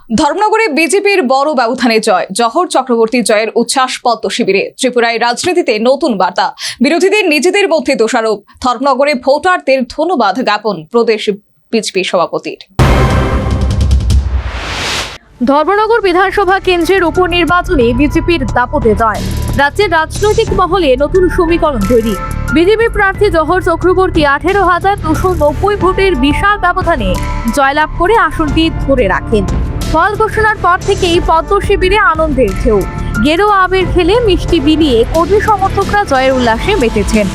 ধর্মনগরে বিজেপির বড় ব্যবধানে জয়। জহর চক্রবর্তী জয়ের উচ্ছ্বাস পদ্ম শিবিরে। ত্রিপুরায় রাজনীতিতে নতুন বার্তা, বিরোধীদের নিজেদের মধ্যে দোষারোপ। ধর্মনগরে ভোটারদের ধন্যবাদ জ্ঞাপন প্রদেশ বিজেপি সভাপতির। ধর্মনগর বিধানসভা কেন্দ্রের উপনির্বাচনে বিজেপির দাপটে জয়। রাজ্যের রাজনৈতিক মহলে নতুন সমীকরণ তৈরি। বিজেপি প্রার্থী জহর চক্রবর্তী 18,290 ভোটের বিশাল ব্যবধানে জয়লাভ করে আসনটি ধরে রাখেন। ফল ঘোষণার পর থেকেই পদ্ম শিবিরে আনন্দের ঢেউ। গেরুয়া আবির খেলে মিষ্টি বিলিয়ে কর্মী সমর্থকরা জয়ের উল্লাসে মেতেছেন।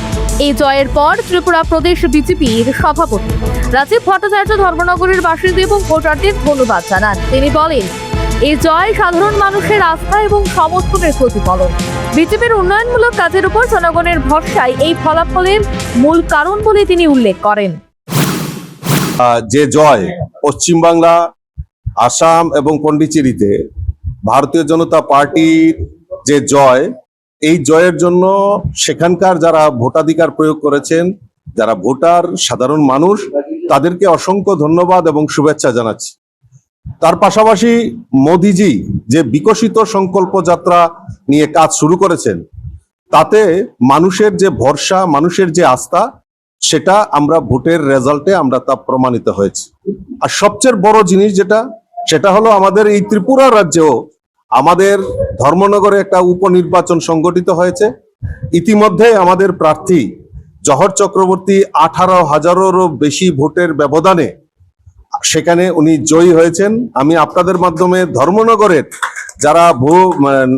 এই জয়ের পর ত্রিপুরা প্রদেশ বিজেপির সভাপতি রাজীব ভট্টাচার্য ধর্মনগরের বাসিন্দা এবং ভোটারদের ধন্যবাদ জানান। তিনি বলেন, এই জয় সাধারণ মানুষের আস্থা এবং সমর্থনের প্রতিফলন। বিজেপির উন্নয়নমূলক কাজের উপর জনগণের ভরসায় এই ফলাফলের মূল কারণ বলে তিনি উল্লেখ করেন। যে জয় পশ্চিমবাংলা, আসাম এবং পন্ডিচেরিতে ভারতীয় জনতা পার্টির যে জয়, এই জয়ের জন্য সেখানকার যারা ভোটাধিকার প্রয়োগ করেছেন, যারা ভোটার সাধারণ মানুষ, তাদেরকে অসংখ্য ধন্যবাদ এবং শুভেচ্ছা জানাচ্ছি। তার পাশাপাশি মোদিজি যে বিকশিত সংকল্প যাত্রা নিয়ে কাজ শুরু করেছেন, তাতে মানুষের যে ভরসা, মানুষের যে আস্থা, সেটা আমরা ভোটের রেজাল্টে আমরা তা প্রমাণিত হয়েছে। আর সবচেয়ে বড় জিনিস সেটা হলো আমাদের এই ত্রিপুরা রাজ্যেও আমাদের ধর্মনগরে একটা উপনির্বাচন সংগঠিত হয়েছে। ইতিমধ্যে আমাদের প্রার্থী জহর চক্রবর্তী 18,000-এরও বেশি ভোটের ব্যবধানে সেখানে উনি জয়ী হয়েছেন। আমি আপনাদের মাধ্যমে ধর্মনগরের যারা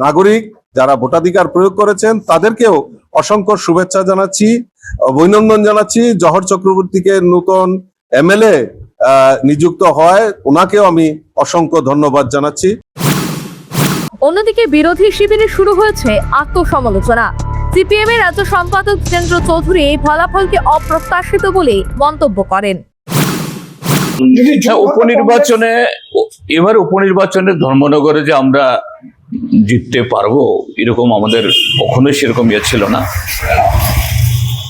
নাগরিক, যারা ভোটাধিকার প্রয়োগ করেছেন, তাদেরকেও অসংখ্য শুভেচ্ছা জানাচ্ছি, অভিনন্দন জানাচ্ছি। জহর চক্রবর্তীকে নতুন এমএলএ নিযুক্ত হয়, ওনাকেও আমি অসংখ্য ধন্যবাদ জানাচ্ছি। অন্যদিকে বিরোধী শিবিরে শুরু হয়েছে আত্মসমালোচনা। সিপিএম এর রাজ্য সম্পাদক জিতেন্দ্র চৌধুরী এই ফলাফলকে অপ্রত্যাশিত বলে মন্তব্য করেন। উপনির্বাচনে ধর্মনগরে যে আমরা জিততে পারবো এরকম আমাদের কখনোই সেরকম ইয়ে ছিল না।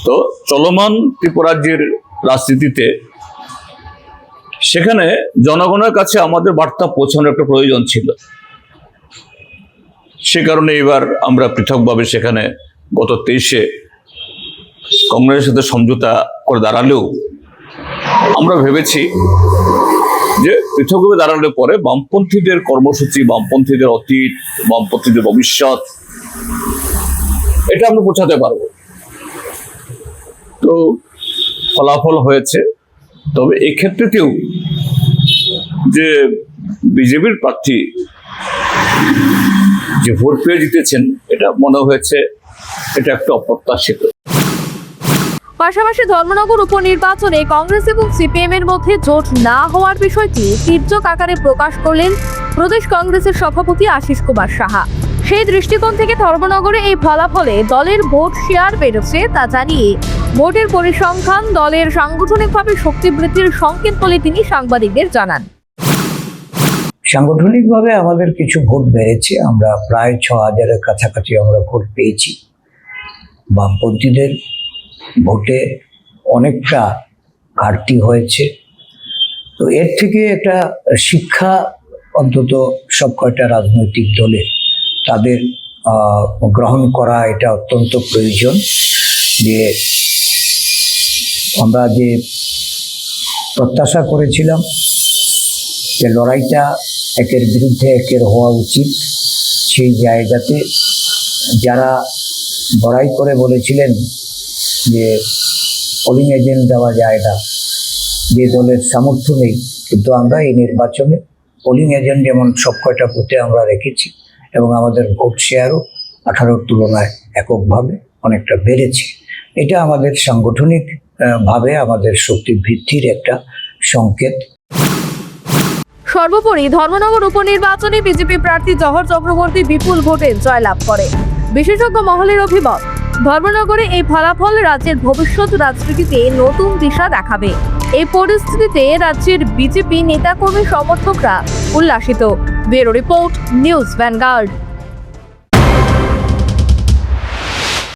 তো চলমান ত্রিপুরাজ্যের রাজনীতিতে সেখানে জনগণের কাছে আমাদের বার্তা পৌঁছানোর একটা প্রয়োজন ছিল। সে কারণে এবার আমরা পৃথকভাবে সেখানে গত 23-এ কংগ্রেসের সাথে সমঝোতা করে দাঁড়ালেও আমরা ভেবেছি যে পৃথকভাবে দাঁড়ালে পরে বামপন্থীদের কর্মসূচি, বামপন্থীদের অতীত, বামপন্থীদের ভবিষ্যৎ, এটা আমরা পৌঁছাতে পারবো। তো ফলাফল হয়েছে। তবে এক্ষেত্রেতেও যে বিজেপির প্রার্থী যে ভোট পেয়ে জিতেছেন, এটা মনে হয়েছে এটা একটা অপ্রত্যাশিত। পাশাপাশি ধর্মনগর উপনির্বাচনে কংগ্রেস এবং সিপিএম এর মধ্যে জোট না হওয়ার বিষয়টি তীর্যক আকারে প্রকাশ করলেন প্রদেশ কংগ্রেসের সভাপতি আশিস কুমার সাহা। সেই দৃষ্টিকোণ থেকে ধর্মনগরে এই ফলাফলে দলের ভোট শেয়ার বেড়েছে তা জানিয়ে ভোটের পরিসংখ্যান দলের সাংগঠনিকভাবে শক্তি বৃদ্ধির সংকেত বলে তিনি সাংবাদিকদের জানান। সাংগঠনিকভাবে আমাদের কিছু ভোট বেড়েছে। আমরা প্রায় 6,000-এর কাছাকাছি আমরা ভোট পেয়েছি। বামপন্থীদের ভোটে অনেকটা ঘাটতি হয়েছে। তো এর থেকে একটা শিক্ষা অন্তত সব কয়টা রাজনৈতিক দলের তাদের গ্রহণ করা এটা অত্যন্ত প্রয়োজন। যে আমরা যে প্রত্যাশা করেছিলাম যে লড়াইটা একের বিরুদ্ধে একের হওয়া উচিত, সেই জায়গাতে যারা লড়াই করে বলেছিলেন যে পোলিং এজেন্ট দেওয়া যায় না, যে দলের সামর্থ্য নেই, কিন্তু আমরা এই নির্বাচনে পোলিং এজেন্ট যেমন সব কয়টা বুথে আমরা রেখেছি এবং আমাদের ভোট শেয়ারও 18-র তুলনায় এককভাবে অনেকটা বেড়েছে। এটা আমাদের সাংগঠনিক ভাবে আমাদের শক্তি বৃদ্ধির একটা সংকেত। সর্বোপরি ধর্মনগর উপনির্বাচনে বিজেপি প্রার্থী জহর চক্রবর্তী বিপুল ভোটে জয়লাভ করে। বিশেষজ্ঞ মহলের অভিমত, ধর্মনগরে এই ফলাফল রাজ্যের ভবিষ্যৎ রাজনীতিতে নতুন দিশা দেখাবে। এই পরিস্থিতিতে রাজ্যের বিজেপি নেতাকর্মী সমর্থকরা উল্লাসিত। Bureau report, news vanguard.